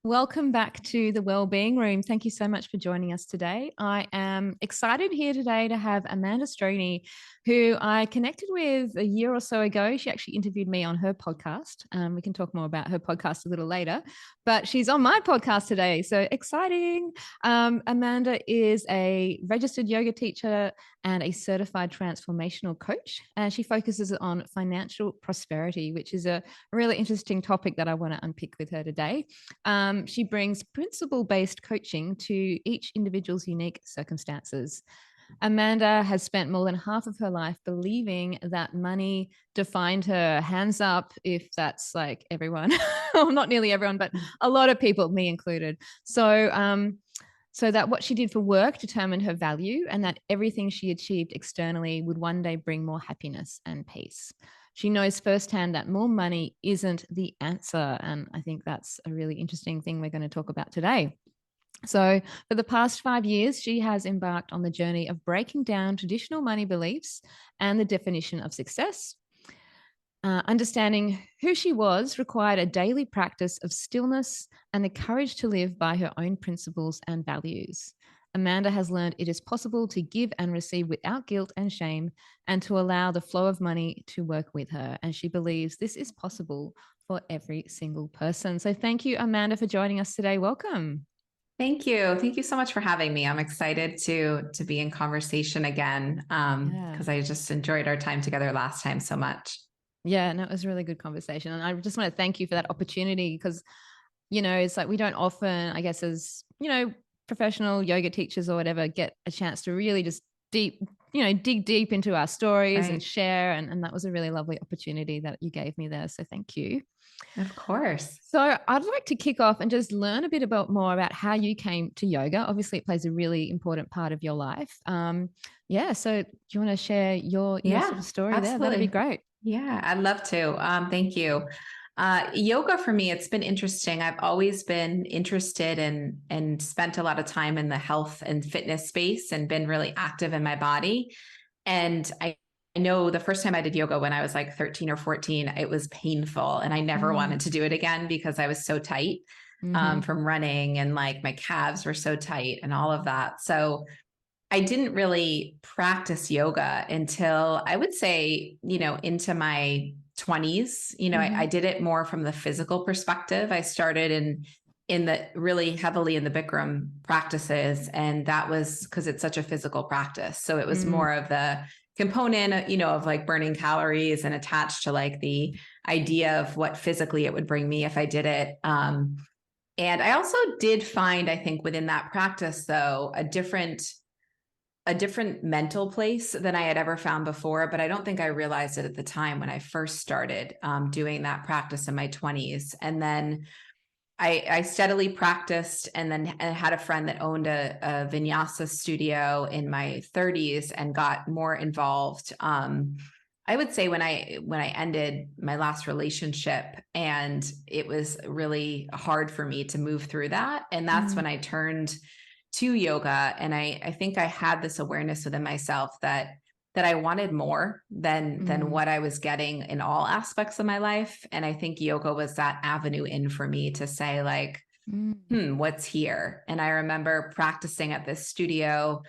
Welcome back to the Wellbeing Room. Thank you so much for joining us today. I am excited here today to have Amanda Strojny, who I connected with a year or so ago. She actually interviewed me on her podcast. We can talk more about her podcast a little later, but she's on my podcast today. So exciting. Amanda is a registered yoga teacher and a certified transformational coach. And she focuses on financial prosperity, which is a really interesting topic that I want to unpick with her today. She brings principle-based coaching to each individual's unique circumstances. Amanda has spent more than half of her life believing that money defined her. Hands up if that's like everyone, well, not nearly everyone, but a lot of people, me included. So that what she did for work determined her value, and that everything she achieved externally would one day bring more happiness and peace. She knows firsthand that more money isn't the answer. And I think that's a really interesting thing we're going to talk about today. So, for the past 5 years, she has embarked on the journey of breaking down traditional money beliefs and the definition of success. Understanding who she was required a daily practice of stillness and the courage to live by her own principles and values. Amanda has learned it is possible to give and receive without guilt and shame, and to allow the flow of money to work with her. And she believes this is possible for every single person. So, thank you, Amanda, for joining us today. Welcome. Thank you. Thank you so much for having me. I'm excited to be in conversation again Yeah. because I just enjoyed our time together last time so much. Yeah, no, it was a really good conversation. And I just want to thank you for that opportunity because, it's like we don't often, I guess, as, professional yoga teachers or whatever, get a chance to really just dig deep into our stories and Right. share. And that was a really lovely opportunity that you gave me there. So thank you. Of course. So I'd like to kick off and just learn a bit more about how you came to yoga. Obviously, it plays a really important part of your life. Yeah. So do you want to share your sort Yeah, of story there? That'd be absolutely. great. Yeah, I'd love to. Thank you. Yoga for me, it's been interesting. I've always been interested in and spent a lot of time in the health and fitness space and been really active in my body. And I know the first time I did yoga when I was like 13 or 14, it was painful. And I never Mm. wanted to do it again because I was so tight Hmm. from running, and like my calves were so tight and all of that. So I didn't really practice yoga until I would say, into my 20s. I Hmm. did it more from the physical perspective. I started in the really heavily in the Bikram practices. And that was because it's such a physical practice. So it was Mm. more of the component, of like burning calories and attached to like the idea of what physically it would bring me if I did it. And I also did find, I think, within that practice, though, a different mental place than I had ever found before, but I don't think I realized it at the time when I first started doing that practice in my 20s. And then I steadily practiced, and then had a friend that owned a vinyasa studio in my 30s and got more involved. I would say when I ended my last relationship, and it was really hard for me to move through that, and that's Mm. when I turned to yoga. And I think I had this awareness within myself that I wanted more than Mm. what I was getting in all aspects of my life. And I think yoga was that avenue in for me to say like, Mm. what's here? And I remember practicing at this studio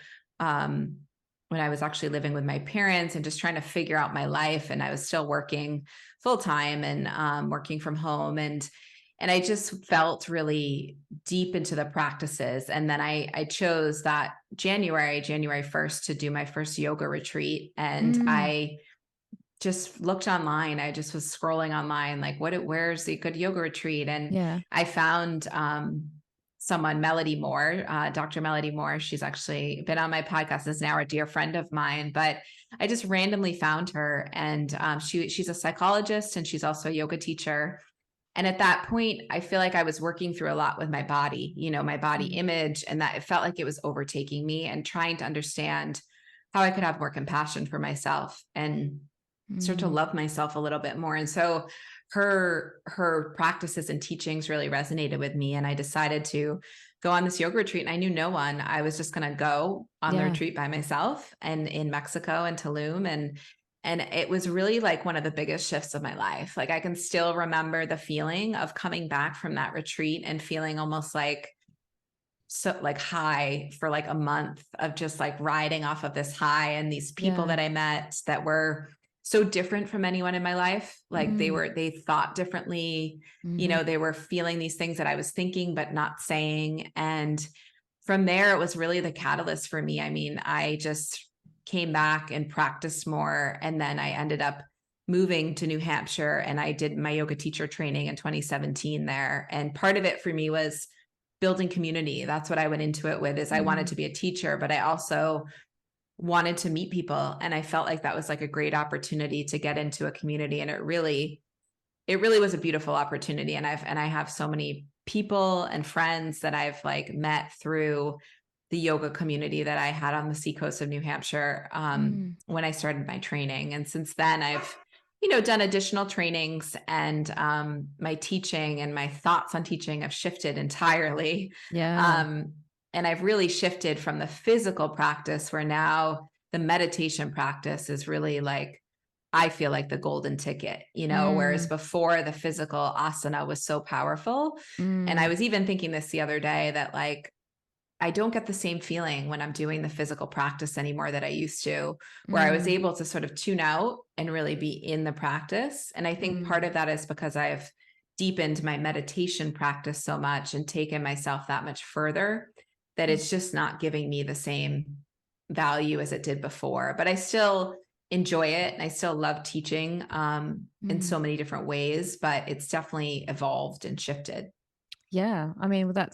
when I was actually living with my parents and just trying to figure out my life. And I was still working full time and working from home. And I just felt really deep into the practices. And then I chose that January 1st to do my first yoga retreat. And Mm. I just looked online. I just was scrolling online, like where's the good yoga retreat? And Yeah. I found someone, Melody Moore, Dr. Melody Moore. She's actually been on my podcast, is now a dear friend of mine, but I just randomly found her. And she's a psychologist, and she's also a yoga teacher. And at that point, I feel like I was working through a lot with my body, my body Mm. image, and that it felt like it was overtaking me, and trying to understand how I could have more compassion for myself and start to Mm. love myself a little bit more. And so her practices and teachings really resonated with me. And I decided to go on this yoga retreat, and I knew no one. I was just going to go on the Yeah. retreat by myself, and in Mexico and Tulum. And it was really like one of the biggest shifts of my life. Like I can still remember the feeling of coming back from that retreat and feeling almost like so like high for like a month of just like riding off of this high, and these people Yeah. that I met that were so different from anyone in my life. Like Mm. they thought differently, Mhm. they were feeling these things that I was thinking but not saying. And from there it was really the catalyst for me. I mean, I just came back and practiced more, and then I ended up moving to New Hampshire, and I did my yoga teacher training in 2017 there. And part of it for me was building community. That's what I went into it with, is I wanted to Mm. be a teacher, but I also wanted to meet people. And I felt like that was like a great opportunity to get into a community. And it really was a beautiful opportunity. And I have so many people and friends that I've like met through the yoga community that I had on the seacoast of New Hampshire, Mm. when I started my training. And since then I've, done additional trainings, and my teaching and my thoughts on teaching have shifted entirely. Yeah. Um, and I've really shifted from the physical practice, where now the meditation practice is really like, I feel like the golden ticket, whereas Mm. before the physical asana was so powerful. And I Mm. was even thinking this the other day that like, I don't get the same feeling when I'm doing the physical practice anymore that I used to, where I was Mm. able to sort of tune out and really be in the practice. And I think part Mm. of that is because I've deepened my meditation practice so much and taken myself that much further, that Mm. it's just not giving me the same value as it did before. But I still enjoy it, and I still love teaching, in Mm. so many different ways, but it's definitely evolved and shifted. Yeah. I mean, well,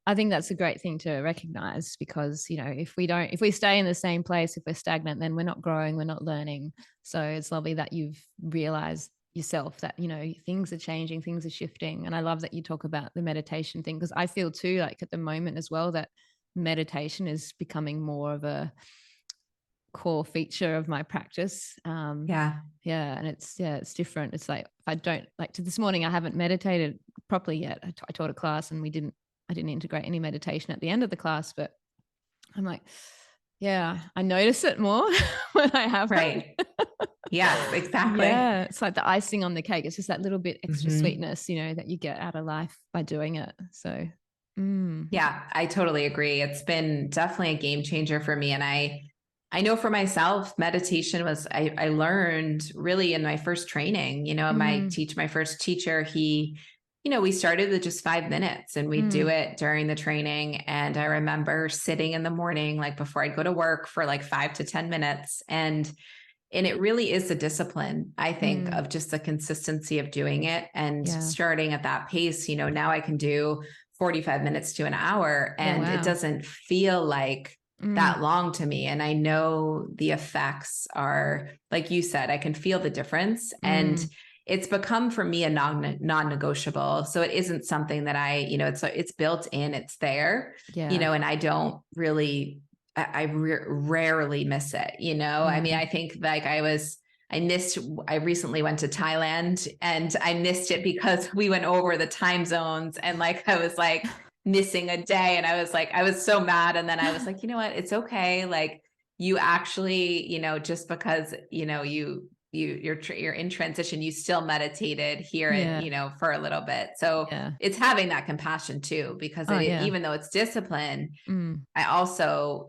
I think that's a great thing to recognize, because, if we stay in the same place, if we're stagnant, then we're not growing, we're not learning. So it's lovely that you've realized yourself that, things are changing, things are shifting. And I love that you talk about the meditation thing, because I feel too, like at the moment as well, that meditation is becoming more of a core feature of my practice. Yeah. Yeah. And it's different. It's like, if I don't like to this morning, I haven't meditated properly yet. I taught a class and I didn't integrate any meditation at the end of the class, but I'm like, yeah, I notice it more when I haven't. Right. Yes, exactly. Yeah. It's like the icing on the cake. It's just that little bit extra Mhm. sweetness, that you get out of life by doing it. So, mm, Yeah, I totally agree. It's been definitely a game changer for me. And I know for myself, meditation was, I learned really in my first training, mm, my first teacher, he, we started with just 5 minutes, and we'd do mm, it during the training. And I remember sitting in the morning, like before I'd go to work, for like 5 to 10 minutes. And it really is the discipline, I think, mm, of just the consistency of doing it and yeah. starting at that pace. Now I can do 45 minutes to an hour, Yeah. and it Wow. doesn't feel like Mm, that long to me. And I know the effects are, like you said, I can feel the difference. And mm, it's become for me a non-negotiable. So it isn't something that it's built in, it's there, yeah. and I don't really, rarely miss it. I mean, Mm. I think like I recently went to Thailand, and I missed it because we went over the time zones, and like, I was like missing a day, and I was so mad. And then I was like, you know what? It's okay. Like, you actually, just because, you're in transition, you still meditated here, and, Yeah. for a little bit. So Yeah. it's having that compassion too, because Oh, yeah. even though it's discipline, Mm. I also,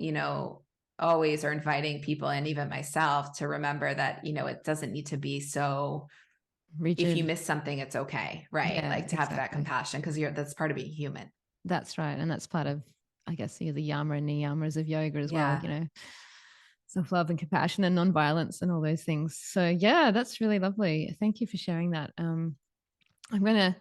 always are inviting people, and even myself, to remember that, it doesn't need to be so, if you Rigid. miss something, it's okay. Right. Yeah, Like, to have that exactly. compassion, because that's part of being human. That's right. And that's part of, I guess, the yama and niyamas of yoga as well, Yeah. self-love and compassion and non-violence and all those things. So yeah, that's really lovely. Thank you for sharing that. I'm gonna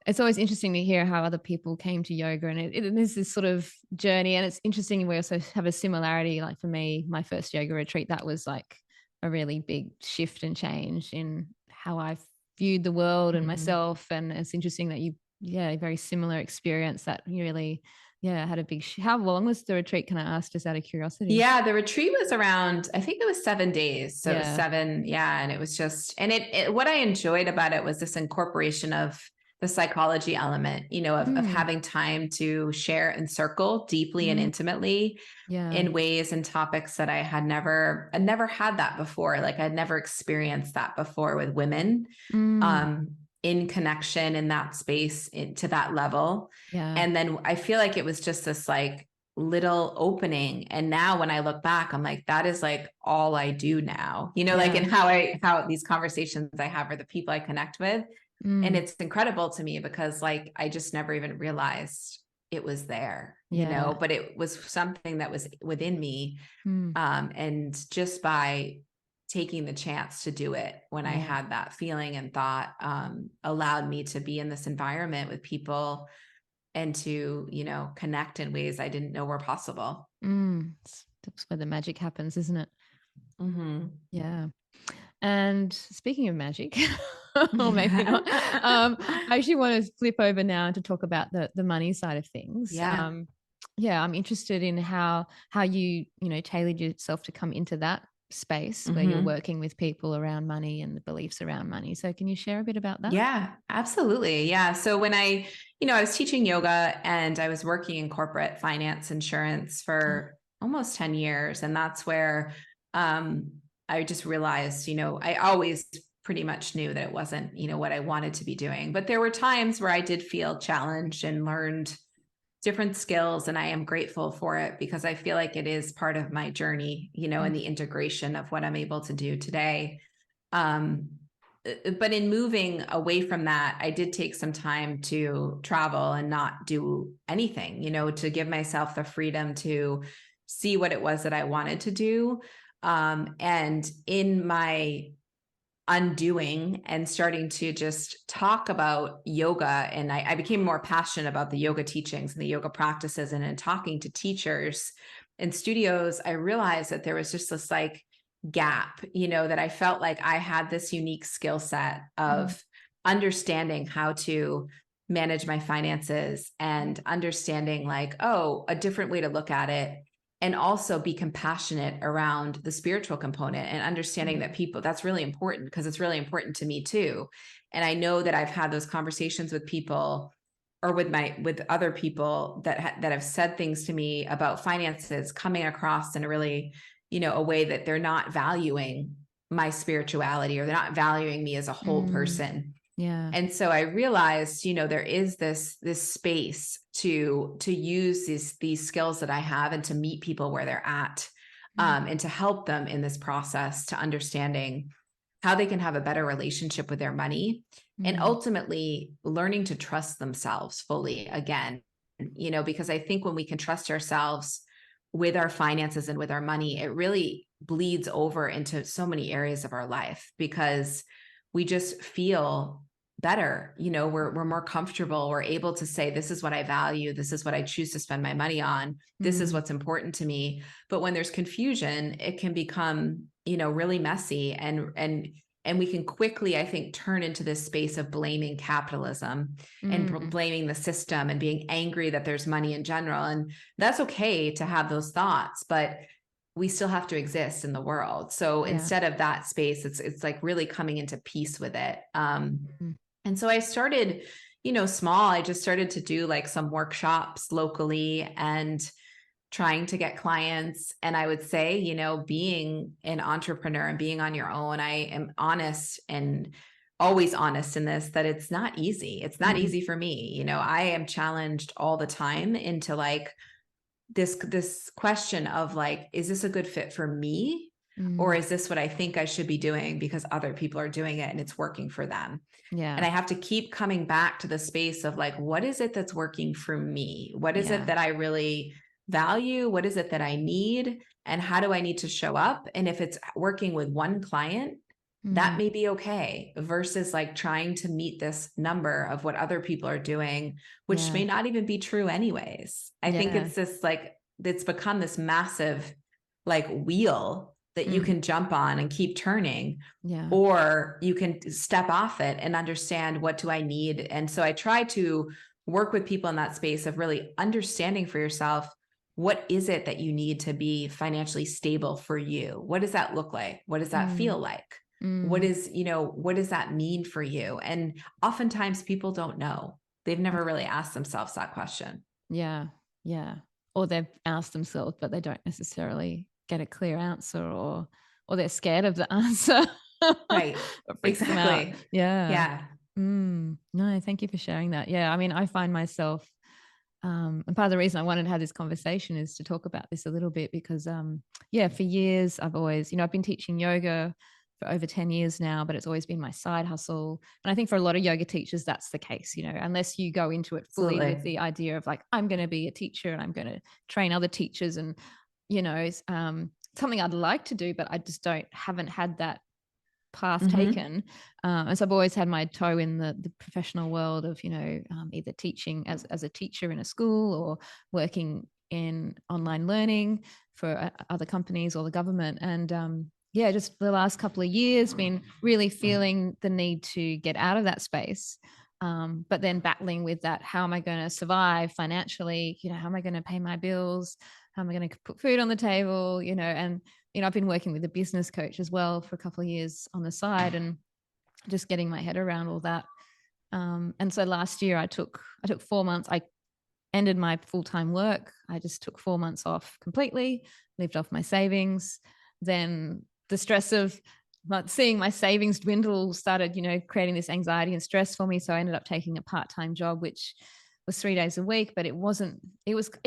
it's always interesting to hear how other people came to yoga, and it is this sort of journey. And it's interesting, we also have a similarity. Like for me, my first yoga retreat, that was like a really big shift and change in how I viewed the world and Mhm. myself. And it's interesting that yeah, a very similar experience that you really, yeah, had a big how long was the retreat, can I ask, just out of curiosity? Yeah, the retreat was around, I think it was 7 days. So it was Yeah. 7. Yeah. And it was just, and what I enjoyed about it was this incorporation of the psychology element, of Mm, having time to share and circle deeply and mm, intimately yeah. in ways and topics that I never had that before. Like I'd never experienced that before with women, Mm, in connection in that space to that level. yeah. And then I feel like it was just this like little opening. And now when I look back, I'm like, that is like all I do now, like Yeah. in how these conversations I have are the people I connect with. And Mm, it's incredible to me because like, I just never even realized it was there, yeah. but it was something that was within me. Mm, And just by taking the chance to do it when I yeah. had that feeling and thought, allowed me to be in this environment with people and to, connect in ways I didn't know were possible. That's where the magic happens, isn't it? Mm-hmm. Yeah. And speaking of magic, or maybe not, I actually want to flip over now to talk about the money side of things. Yeah. Yeah, I'm interested in how you tailored yourself to come into that space where you're Mm-hmm. working with people around money and the beliefs around money. So can you share a bit about that? Yeah, absolutely. Yeah. So when I was teaching yoga and I was working in corporate finance insurance Oh, for almost 10 years. And that's where um, I just realized, I always pretty much knew that it wasn't, what I wanted to be doing. But there were times where I did feel challenged and learned different skills. And I am grateful for it because I feel like it is part of my journey, and the integration of what I'm able to do today. Um, but in moving away from that, I did take some time to travel and not do anything, to give myself the freedom to see what it was that I wanted to do. And in my undoing and starting to just talk about yoga, and I became more passionate about the yoga teachings and the yoga practices, and in talking to teachers and studios, I realized that there was just this like gap, that I felt like I had this unique skill set mm, of understanding how to manage my finances and understanding like, oh, a different way to look at it, and also be compassionate around the spiritual component and understanding mm, that people, that's really important because it's really important to me too. And I know that I've had those conversations with people, or with other people that have said things to me about finances coming across in a really, a way that they're not valuing my spirituality, or they're not valuing me as a whole mm, person. yeah. And so I realized, there is this space to use these skills that I have and to meet people where they're at, Mm, and to help them in this process to understanding how they can have a better relationship with their money, and mm, ultimately learning to trust themselves fully again. Because I think when we can trust ourselves with our finances and with our money, it really bleeds over into so many areas of our life because we just feel better. We're more comfortable. We're able to say, this is what I value. This is what I choose to spend my money on. This is mm, what's important to me. But when there's confusion, it can become, really messy, and we can quickly, I think, turn into this space of blaming capitalism and mm, blaming the system and being angry that there's money in general. And that's okay to have those thoughts, but we still have to exist in the world. So yeah. instead of that space, it's like really coming into peace with it. Mm, And so I started, small. I just started to do like some workshops locally and trying to get clients. And I would say, being an entrepreneur and being on your own, I am honest and always honest in this, that it's not easy. It's not mm, easy for me. I am challenged all the time into like this question of like, is this a good fit for me? Or mm, is this what I think I should be doing because other people are doing it and it's working for them? And yeah. I have to keep coming back to the space of like, what is it that's working for me? What is it Yeah. that I really value? What is it that I need? And how do I need to show up? And if it's working with one client, that Mm, may be okay, versus like trying to meet this number of what other people are doing, which yeah. may not even be true anyways. I think Yeah. it's this like, it's become this massive like wheel that you Mm, can jump on and keep turning, yeah. or you can step off it and understand, what do I need? And so I try to work with people in that space of really understanding for yourself, what is it that you need to be financially stable for you? What does that look like? What does that Mm, feel like? What Mm. is, what does that mean for you? And oftentimes people don't know. They've never really asked themselves that question. Yeah. Yeah. Or they've asked themselves, but they don't necessarily get a clear answer, or they're scared of the answer. Right. It freaks them out. Exactly. Yeah. Yeah. No, thank you for sharing that. Yeah. I mean, I find myself, and part of the reason I wanted to have this conversation is to talk about this a little bit because, yeah, for years I've always, I've been teaching yoga for over 10 years now, but it's always been my side hustle. And I think for a lot of yoga teachers, that's the case, unless you go into it fully with Absolutely. the idea of like, I'm going to be a teacher and I'm going to train other teachers. And, it's something I'd like to do, but I just haven't had that path Hmm. taken. And so I've always had my toe in the professional world of, either teaching as a teacher in a school or working in online learning for other companies or the government. And yeah, just the last couple of years, been really feeling the need to get out of that space. But then battling with that, how am I going to survive financially? How am I going to pay my bills? How am I going to put food on the table? And I've been working with a business coach as well for a couple of years on the side, and just getting my head around all that. And so last year I took 4 months. I ended my full-time work. I just took 4 months off completely, lived off my savings. Then the stress of seeing my savings dwindle started, creating this anxiety and stress for me. So I ended up taking a part-time job, which was 3 days a week, but it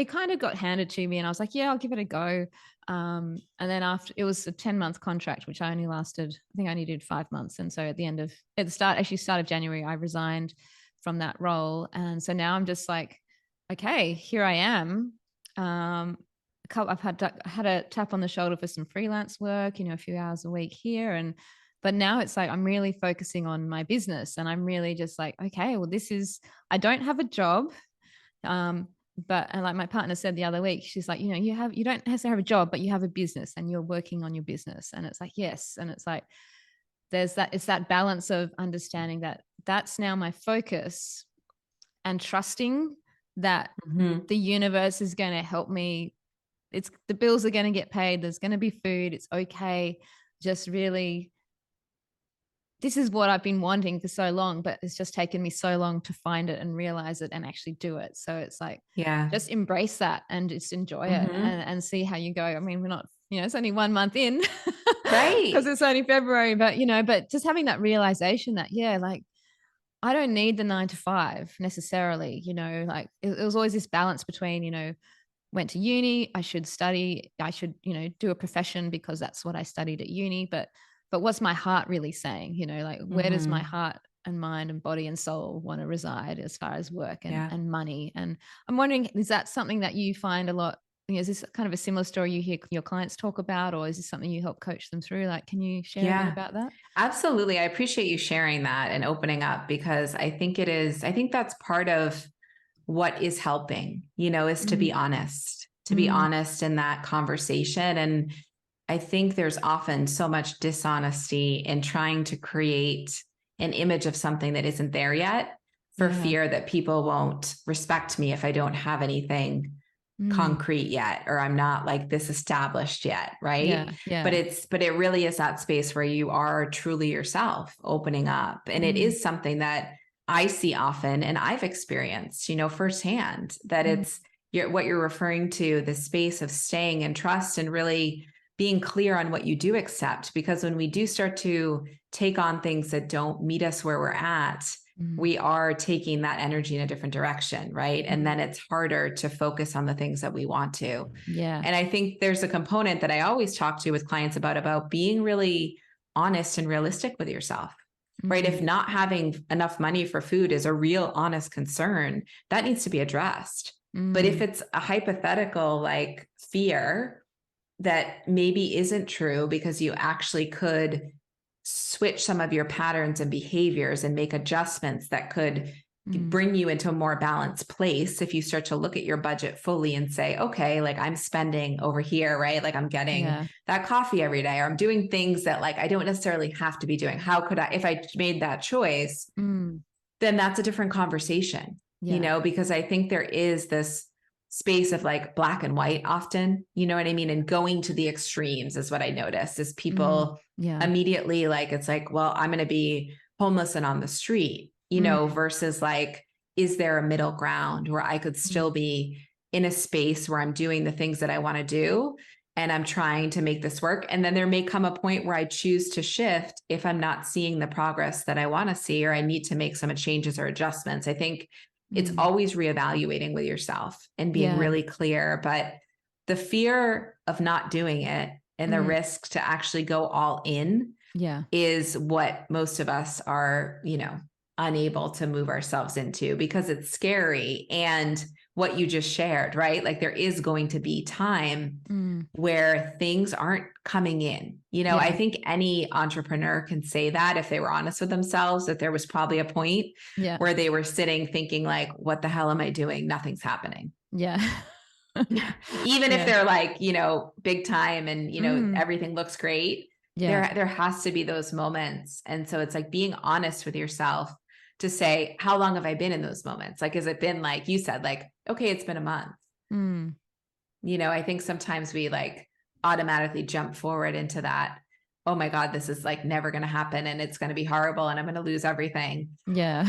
kind of got handed to me and I was like, yeah, I'll give it a go. And then after, it was a 10-month contract, which I think I only did 5 months. And so at the start of January, I resigned from that role. And so now I'm just like, okay, here I am. I've had a tap on the shoulder for some freelance work, a few hours a week here. But now it's like, I'm really focusing on my business and I'm really just like, okay, well, I don't have a job. Um, and like my partner said the other week, she's like, you don't necessarily have a job, but you have a business and you're working on your business. And it's like, yes. And it's like, it's that balance of understanding that that's now my focus and trusting that Hmm. the universe is going to help me. The bills are going to get paid. There's going to be food. It's okay. Just really, this is what I've been wanting for so long, but it's just taken me so long to find it and realize it and actually do it. So it's like, Yeah. just embrace that and just enjoy it Hmm. and see how you go. I mean, we're not, it's only 1 month in because Right. it's only February, but just having that realization that, yeah, like I don't need the 9 to 5 necessarily, like it was always this balance between, went to uni, I should study, I should, do a profession because that's what I studied at uni. But what's my heart really saying? Like where does my Hmm. heart and mind and body and soul want to reside as far as work and, Yeah. and money? And I'm wondering, is that something that you find a lot? Is this kind of a similar story you hear your clients talk about, or is this something you help coach them through? Like, can you share a bit Yeah. about that? Absolutely. I appreciate you sharing that and opening up because I think that's part of what is helping, is Mm, to be mm, honest in that conversation. And I think there's often so much dishonesty in trying to create an image of something that isn't there yet for yeah. fear that people won't respect me if I don't have anything Mm, concrete yet or I'm not like this established yet, right? yeah. But Yeah. it really is that space where you are truly yourself opening up. And it Mm, is something that I see often and I've experienced, firsthand that mm, it's what you're referring to, the space of staying in trust and really being clear on what you do accept. Because when we do start to take on things that don't meet us where we're at, mm, we are taking that energy in a different direction, right? And mm. then it's harder to focus on the things that we want to. Yeah. And I think there's a component that I always talk to with clients about being really honest and realistic with yourself, right? If Mm, not having enough money for food is a real honest concern, that needs to be addressed. But if mm, it's a hypothetical like fear that maybe isn't true because you actually could switch some of your patterns and behaviors and make adjustments that could mm. bring you into a more balanced place if you start to look at your budget fully and say, okay, like I'm spending over here, right? Like I'm getting Yeah. that coffee every day, or I'm doing things that like I don't necessarily have to be doing. How could I, if I made that choice, Mm, then that's a different conversation, yeah. because I think there is this space of like black and white often, you know what I mean? And going to the extremes is what I noticed is people Yeah. immediately like, it's like, well, I'm going to be homeless and on the street, you know, versus like, is there a middle ground where I could still be in a space where I'm doing the things that I want to do and I'm trying to make this work. And then there may come a point where I choose to shift if I'm not seeing the progress that I want to see, or I need to make some changes or adjustments. I think it's always reevaluating with yourself and being Yeah. really clear. But the fear of not doing it and the risk to actually go all in Yeah. is what most of us are, you know, unable to move ourselves into because it's scary. And what you just shared, right? Like there is going to be time where things aren't coming in. You know, I think any entrepreneur can say that if they were honest with themselves, that there was probably a point where they were sitting thinking like, what the hell am I doing? Nothing's happening. Yeah. Even if they're like, you know, big time and, you know, everything looks great. There has to be those moments. And so it's like being honest with yourself to say, how long have I been in those moments? Like, has it been like you said, like, okay, it's been a month. You know, I think sometimes we like automatically jump forward into that. Oh my God, this is like never going to happen and it's going to be horrible and I'm going to lose everything. Yeah.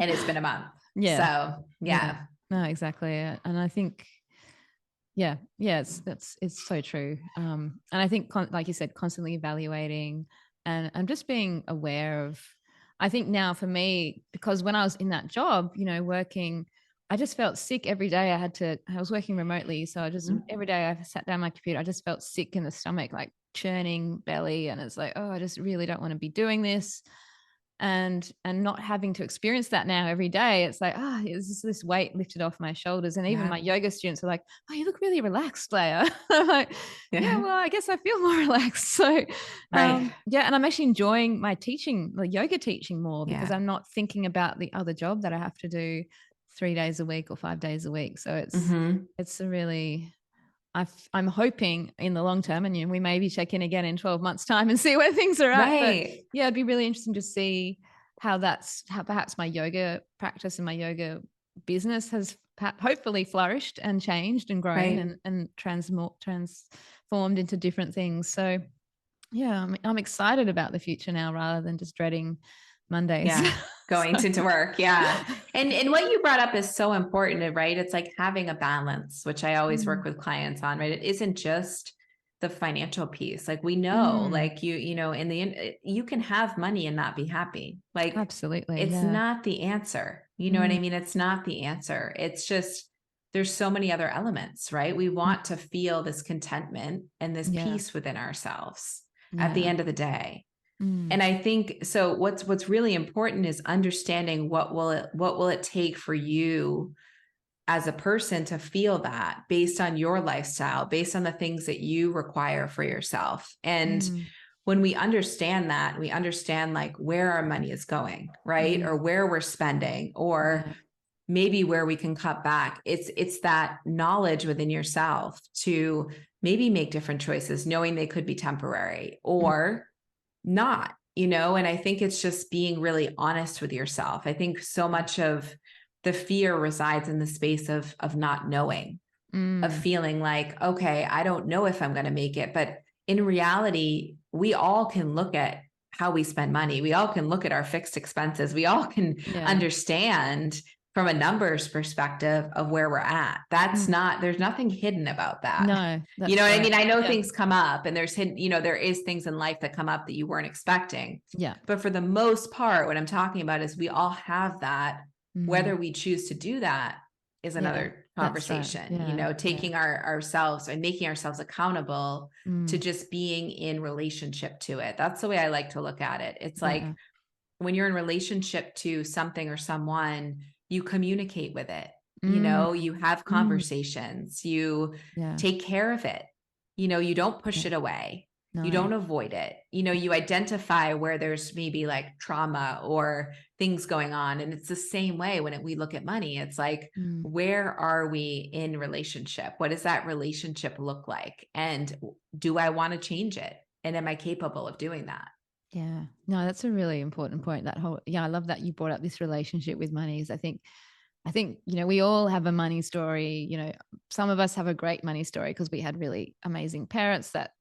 And it's been a month. Yeah. So yeah. No, exactly. And I think, it's so true. And I think, like you said, constantly evaluating and just being aware of, I think now for me, because when I was in that job, you know, working, I just felt sick every day. I was working remotely. So every day I sat down my computer, I just felt sick in the stomach, like churning belly. And it's like, oh, I just really don't want to be doing this. And not having to experience that now every day, it's like, it's this weight lifted off my shoulders. And even my yoga students are like, oh, you look really relaxed, Leah. I'm like, yeah, well, I guess I feel more relaxed. So and I'm actually enjoying my teaching, like yoga teaching more, because I'm not thinking about the other job that I have to do 3 days a week or 5 days a week. So it's a really, I'm hoping in the long term, and we maybe check in again in 12 months time and see where things are at. But yeah, it'd be really interesting to see how perhaps my yoga practice and my yoga business has hopefully flourished and changed and grown and transformed into different things. So yeah, I'm excited about the future now rather than just dreading Mondays. Going to work. And what you brought up is so important, right? It's like having a balance, which I always work with clients on, right? It isn't just the financial piece. Like we know, like you know, in the end, you can have money and not be happy. Like absolutely. It's not the answer. You know what I mean? It's not the answer. It's just, there's so many other elements, right? We want to feel this contentment and this peace within ourselves at the end of the day. And I think, so what's really important is understanding what will it take for you as a person to feel that based on your lifestyle, based on the things that you require for yourself. And when we understand that, we understand like where our money is going, right? Or where we're spending, or maybe where we can cut back. It's that knowledge within yourself to maybe make different choices, knowing they could be temporary or not, you know? And I think it's just being really honest with yourself. I think so much of the fear resides in the space of not knowing, of feeling like, okay, I don't know if I'm going to make it. But in reality, we all can look at how we spend money. We all can look at our fixed expenses. We all can understand from a numbers perspective of where we're at. That's not, there's nothing hidden about that. No, you know what I mean? I know things come up and there's hidden, you know, there is things in life that come up that you weren't expecting. Yeah. But for the most part, what I'm talking about is we all have that. Whether we choose to do that is another conversation, you know, taking ourselves and making ourselves accountable to just being in relationship to it. That's the way I like to look at it. It's like when you're in relationship to something or someone, you communicate with it, you know, you have conversations, you take care of it, you know, you don't push it away. You don't avoid it. You know, you identify where there's maybe like trauma or things going on. And it's the same way when we look at money. It's like, where are we in relationship? What does that relationship look like? And do I want to change it? And am I capable of doing that? Yeah. No, that's a really important point. I love that you brought up this relationship with money. Is I think I think, we all have a money story. Some of us have a great money story because we had really amazing parents that,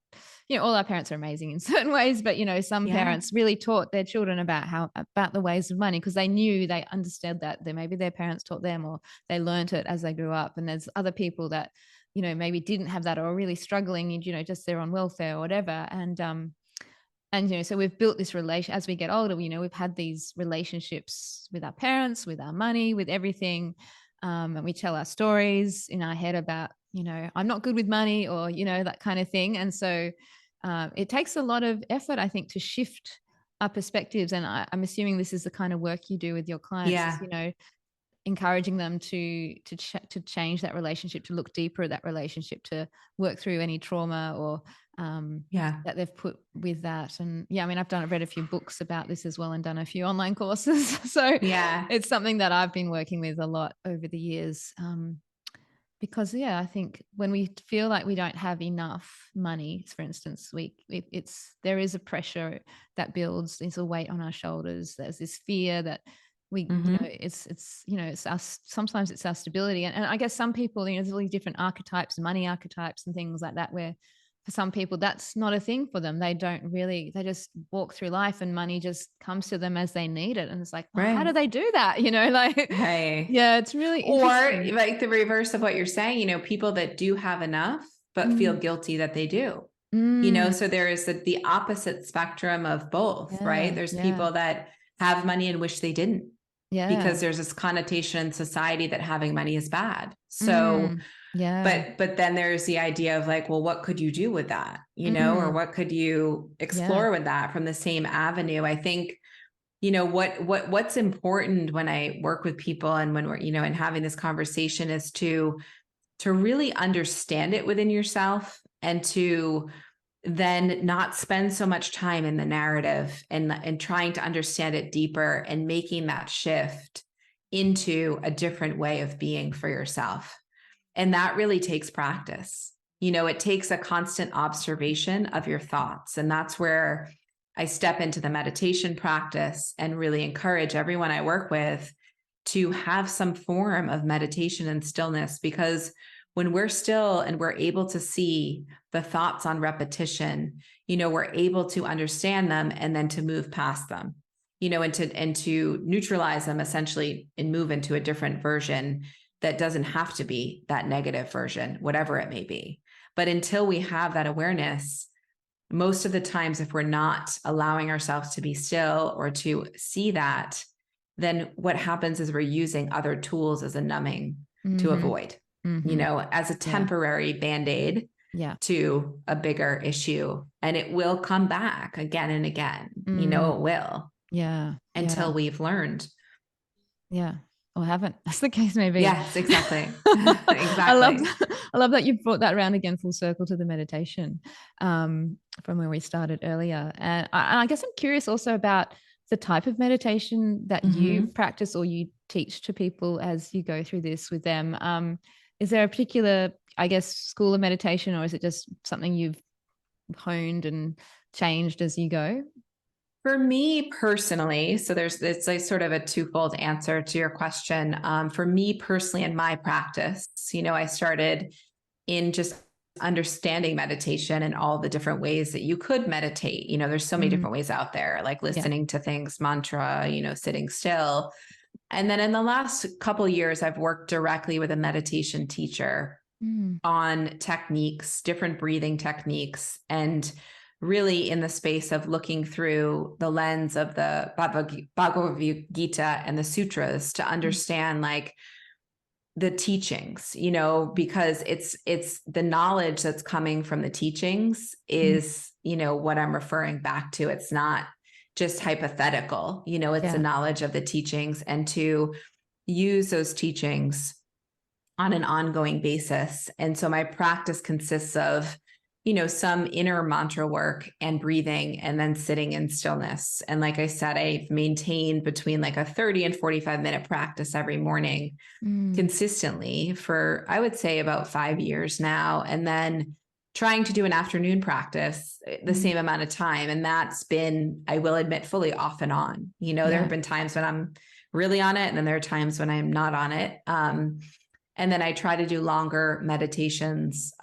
all our parents are amazing in certain ways, but, some Yeah. parents really taught their children about the ways of money because they understood that maybe their parents taught them or they learned it as they grew up. And there's other people that, maybe didn't have that or are really struggling, just they're on welfare or whatever. And so we've built this relation as we get older. We've had these relationships with our parents, with our money, with everything, and we tell our stories in our head about, I'm not good with money, or that kind of thing. And so it takes a lot of effort, I think, to shift our perspectives. And I'm assuming this is the kind of work you do with your clients. Is Yeah. encouraging them to change that relationship, to look deeper at that relationship, to work through any trauma or Yeah. that they've put with that. And yeah, I mean, I've read a few books about this as well and done a few online courses. So Yeah. it's something that I've been working with a lot over the years. Because yeah, I think when we feel like we don't have enough money, for instance, there is a pressure that builds. There's a weight on our shoulders. There's this fear that Hmm. it's us. Sometimes it's our stability, and I guess some people, there's all these different archetypes, money archetypes, and things like that. Where for some people, that's not a thing for them. They just walk through life, and money just comes to them as they need it. And it's like, well, how do Right. they do that? Like, Right. yeah, it's really Or interesting. like the reverse of what you're saying, people that do have enough, but feel Mm. guilty that they do. Mm, So there is the opposite spectrum of both, right? yeah, There's yeah, people that have money and wish they didn't, yeah. because there's this connotation in society that having money is bad. So, Mm, yeah. but then there's the idea of like, well, what could you do with that? Or Mm, what could you yeah. explore with that from the same avenue? I think, what's important when I work with people and when we're, and having this conversation is to really understand it within yourself, and to then not spend so much time in the narrative, and trying to understand it deeper and making that shift into a different way of being for yourself. And that really takes practice. It takes a constant observation of your thoughts. And that's where I step into the meditation practice and really encourage everyone I work with to have some form of meditation and stillness, because when we're still and we're able to see the thoughts on repetition, we're able to understand them and then to move past them, and to neutralize them essentially, and move into a different version that doesn't have to be that negative version, whatever it may be. But until we have that awareness, most of the times, if we're not allowing ourselves to be still or to see that, then what happens is we're using other tools as a numbing to Mhm, avoid, mhm. as a Yeah, temporary band-aid yeah. to a bigger issue. And it will come back again and again, Mm, it will, yeah, yeah, until we've learned. yeah. Or haven't, as the case may be. Yes, exactly. I love Exactly. I love that you brought that round again full circle to the meditation, from where we started earlier. And I guess I'm curious also about the type of meditation that you Hmm. practice or you teach to people as you go through this with them. Is there a particular, I guess, school of meditation, or is it just something you've honed and changed as you go? For me personally, so it's like sort of a twofold answer to your question. For me personally, in my practice, I started in just understanding meditation and all the different ways that you could meditate. There's so many Mm, different ways out there, like yeah. listening to things, mantra, sitting still. And then in the last couple of years, I've worked directly with a meditation teacher Mm, on techniques, different breathing techniques, and really in the space of looking through the lens of the Bhagavad Gita and the sutras to mm, understand like the teachings, because it's the knowledge that's coming from the teachings mm, is, what I'm referring back to. It's not just hypothetical, it's the yeah. knowledge of the teachings, and to use those teachings on an ongoing basis. And so my practice consists of, some inner mantra work and breathing, and then sitting in stillness. And like I said, I've maintained between like a 30 and 45-minute practice every morning Mm, consistently for, I would say, about 5 years now. And then trying to do an afternoon practice the mm, same amount of time. And that's been, I will admit, fully off and on. There have yeah. been times when I'm really on it. And then there are times when I'm not on it. And then I try to do longer meditations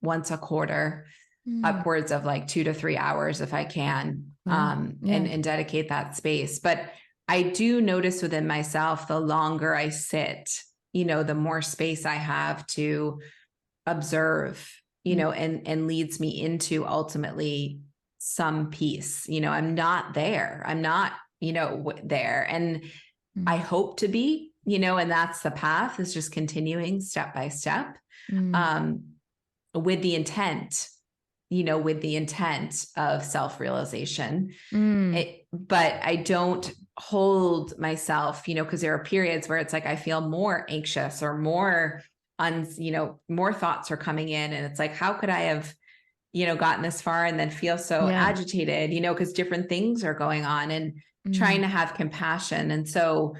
once a quarter, Mm. upwards of like 2 to 3 hours if I can, Wow. Yeah. and dedicate that space. But I do notice within myself, the longer I sit, the more space I have to observe, Mm. and leads me into ultimately some peace. I'm not there. I'm not, there. And I Mm. hope to be, and that's the path, is just continuing step by step, Mm. um, with the intent, of self-realization. Mm. But I don't hold myself, because there are periods where it's like, I feel more anxious or more more thoughts are coming in. And it's like, how could I have, gotten this far and then feel so Yeah. agitated, because different things are going on, and trying Mm. to have compassion. And so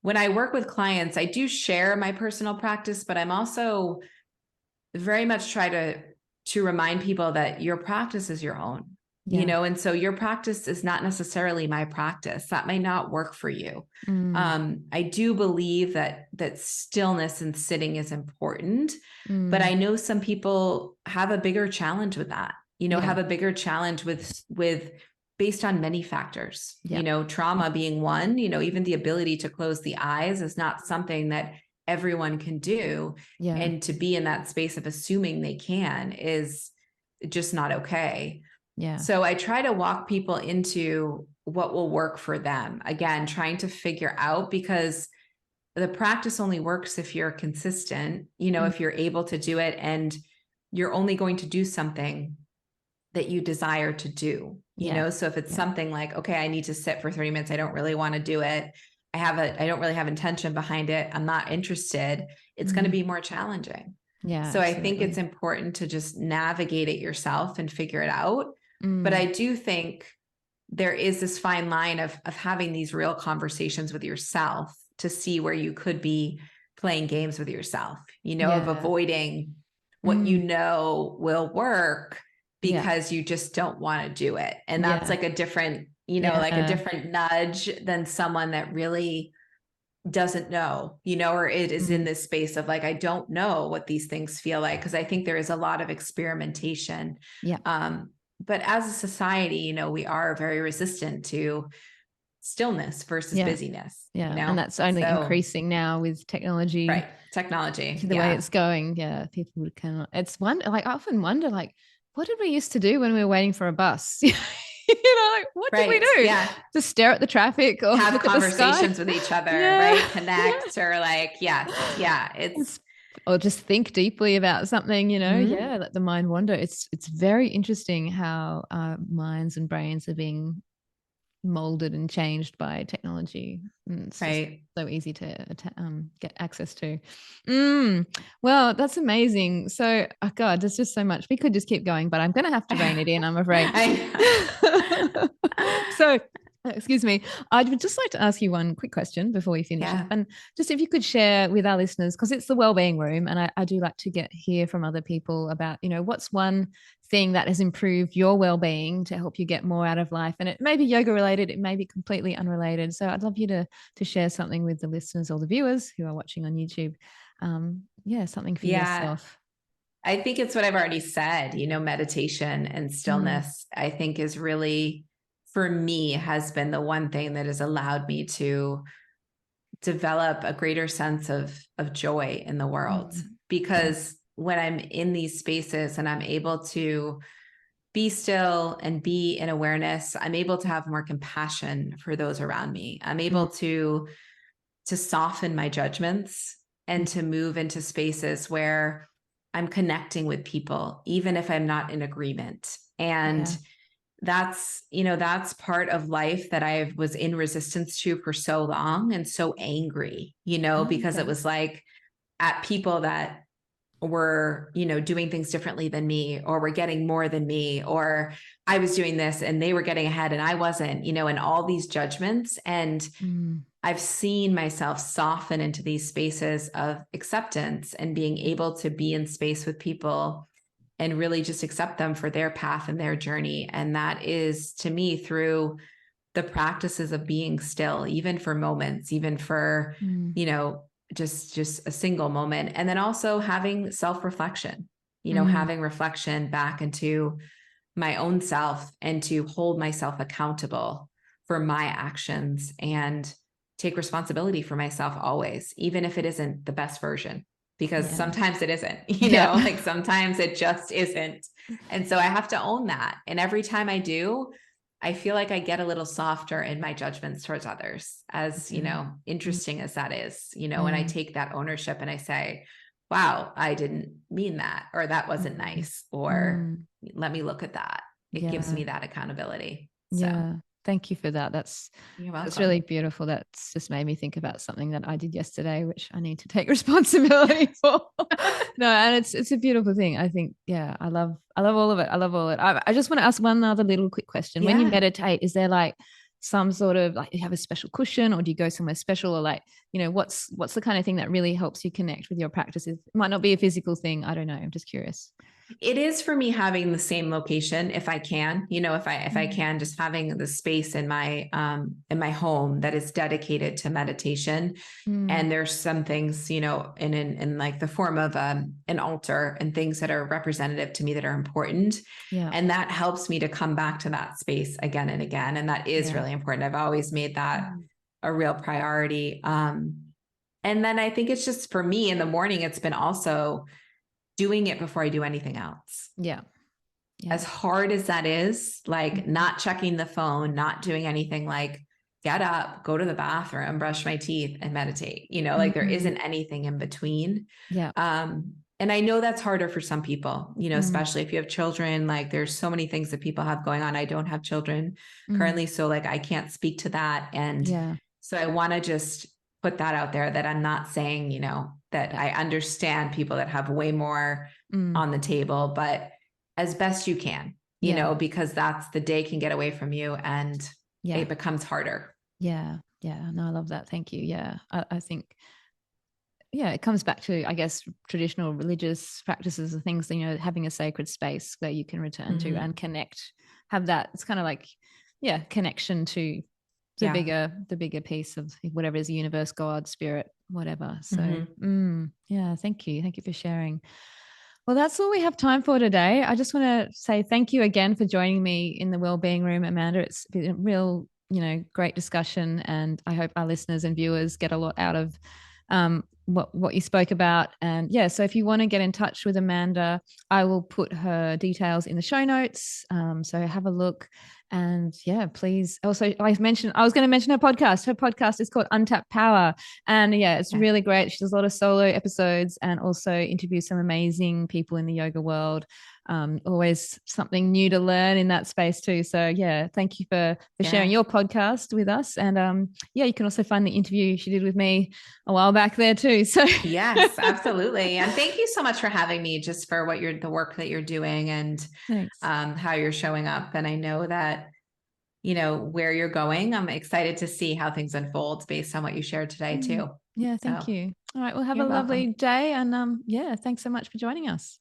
when I work with clients, I do share my personal practice, but I'm also very much try to remind people that your practice is your own, Yeah. and so your practice is not necessarily my practice. That may not work for you. Mm. I do believe that stillness and sitting is important, but Mm. I know some people have a bigger challenge with that, Yeah. have a bigger challenge with based on many factors, Yeah. trauma being one. Even the ability to close the eyes is not something that everyone can do. Yeah. And to be in that space of assuming they can is just not okay. Yeah. So I try to walk people into what will work for them. Again, trying to figure out, because the practice only works if you're consistent, Mm. if you're able to do it, and you're only going to do something that you desire to do, Yeah. so if it's Yeah. something like, okay, I need to sit for 30 minutes. I don't really want to do it. I don't really have intention behind it. I'm not interested. It's going to Mm. be more challenging. Yeah. So I think it's Absolutely. important to just navigate it yourself and figure it out. But Mm. I do think there is this fine line of having these real conversations with yourself to see where you could be playing games with yourself, of Yeah. avoiding what Mm. will work Yeah. because you just don't want to do it. And that's Yeah. like a different, like a Yeah. different nudge than someone that really doesn't know, or it is in Mm. this space of like, I don't know what these things feel like. Cause I think there is a lot of experimentation. Yeah. But as a society, we are very resistant to stillness versus Yeah. busyness, Yeah. And that's only So, increasing now with technology, right. Technology. the way Yeah. it's going. Yeah. People cannot, it's one, like, I often wonder, like, what did we used to do when we were waiting for a bus? Like, what did we Right. do? Yeah. Just stare at the traffic or Have look at the sky? conversations with each other, Yeah. right? Connect, or like, yes. Yeah. It's, It's- or just think deeply about something, mhm. let the mind wander. It's very interesting how minds and brains are being molded and changed by technology. And it's just Right. so easy to get access to. Mm. Well, that's amazing. So, oh God, there's just so much. We could just keep going, but I'm going to have to rein it in, I'm afraid. I, So, excuse me, I would just like to ask you one quick question before we finish up. yeah. And just if you could share with our listeners, because it's the wellbeing room, and I do like to hear from other people about, what's one thing that has improved your well-being to help you get more out of life. And it may be yoga related, it may be completely unrelated. So I'd love you to share something with the listeners or the viewers who are watching on YouTube. Yeah, something for Yeah. yourself. I think it's what I've already said, meditation and Mm. stillness, I think is really, for me, has been the one thing that has allowed me to develop a greater sense of joy in the world. Mm. Yeah. Because when I'm in these spaces and I'm able to be still and be in awareness, I'm able to have more compassion for those around me. I'm Mm. able to soften my judgments and to move into spaces where I'm connecting with people, even if I'm not in agreement. And Yeah. that's part of life that I was in resistance to for so long, and so angry, Oh, because it okay. was like at people that were, doing things differently than me, or were getting more than me, or I was doing this and they were getting ahead and I wasn't, and all these judgments. And Mm. I've seen myself soften into these spaces of acceptance and being able to be in space with people and really just accept them for their path and their journey. And that is, to me, through the practices of being still, even for moments, even for, Mm. just a single moment. And then also having self-reflection, Mm. having reflection back into my own self and to hold myself accountable for my actions and take responsibility for myself always, even if it isn't the best version, because Yeah. sometimes it isn't, Yeah. like sometimes it just isn't. And so I have to own that. And every time I do, I feel like I get a little softer in my judgments towards others, as, Yeah. Mm. interesting as that is, when I Yeah. take that ownership and I say, wow, I didn't mean that, or that wasn't Mm. nice, or Mm. let me look at that. It gives Yeah. me that accountability. So Yeah. Thank you for that. you're That's welcome. really beautiful. That's just made me think about something that I did yesterday, which I need to take responsibility for. No, and it's a beautiful thing. I think, yeah, I love all of it. I love all of it. I just want to ask one other little quick question. When you Yeah. meditate, is there like some sort of like you have a special cushion, or do you go somewhere special, or like, what's the kind of thing that really helps you connect with your practices? It might not be a physical thing. I don't know. I'm just curious. It is for me having the same location if I can, if I Mm. can, just having the space in my home that is dedicated to meditation. Mm. And there's some things, in like the form of an altar and things that are representative to me that are important. Yeah. And that helps me to come back to that space again and again. And that is Yeah. really important. I've always made that Mm. a real priority. And then I think it's just for me in the morning, it's been also doing it before I do anything else. Yeah. As Yeah. hard as that is, like Mhm. not checking the phone, not doing anything, like get up, go to the bathroom, brush my teeth and meditate, like there Mhm. isn't anything in between. Yeah. And I know that's harder for some people, Mm. especially if you have children, like there's so many things that people have going on. I don't have children Mm. currently, so like I can't speak to that. And Yeah. so I want to just put that out there, that I'm not saying, that Yeah. I understand people that have way more Mm. on the table, but as best you can, Yeah. because that's the day can get away from you and Yeah. it becomes harder. Yeah. Yeah. No, I love that. Thank you. Yeah. I think, yeah, it comes back to, I guess, traditional religious practices and things, having a sacred space where you can return to Mm-hmm. and connect, have that. It's kind of like, yeah, connection to Yeah. the bigger piece of whatever is universe, God, spirit, whatever. So, Mm-hmm. yeah, thank you. Thank you for sharing. Well, that's all we have time for today. I just want to say thank you again for joining me in the Wellbeing Room, Amanda. It's been a real, great discussion, and I hope our listeners and viewers get a lot out of what you spoke about. And yeah, so if you want to get in touch with Amanda, I will put her details in the show notes. So have a look. And yeah, please. Also, I was going to mention her podcast. Her podcast is called Untapped Power. And yeah, it's Yeah. really great. She does a lot of solo episodes and also interviews some amazing people in the yoga world. Always something new to learn in that space too. So yeah, thank you for sharing Yeah. your podcast with us. And yeah, you can also find the interview she did with me a while back there too. So Yes, absolutely. And thank you so much for having me, just for the work that you're doing, and thanks. how you're showing up. And I know that, where you're going. I'm excited to see how things unfold based on what you shared today too. Yeah, thank So you. All right, well, have a you're welcome. lovely day. And yeah, thanks so much for joining us.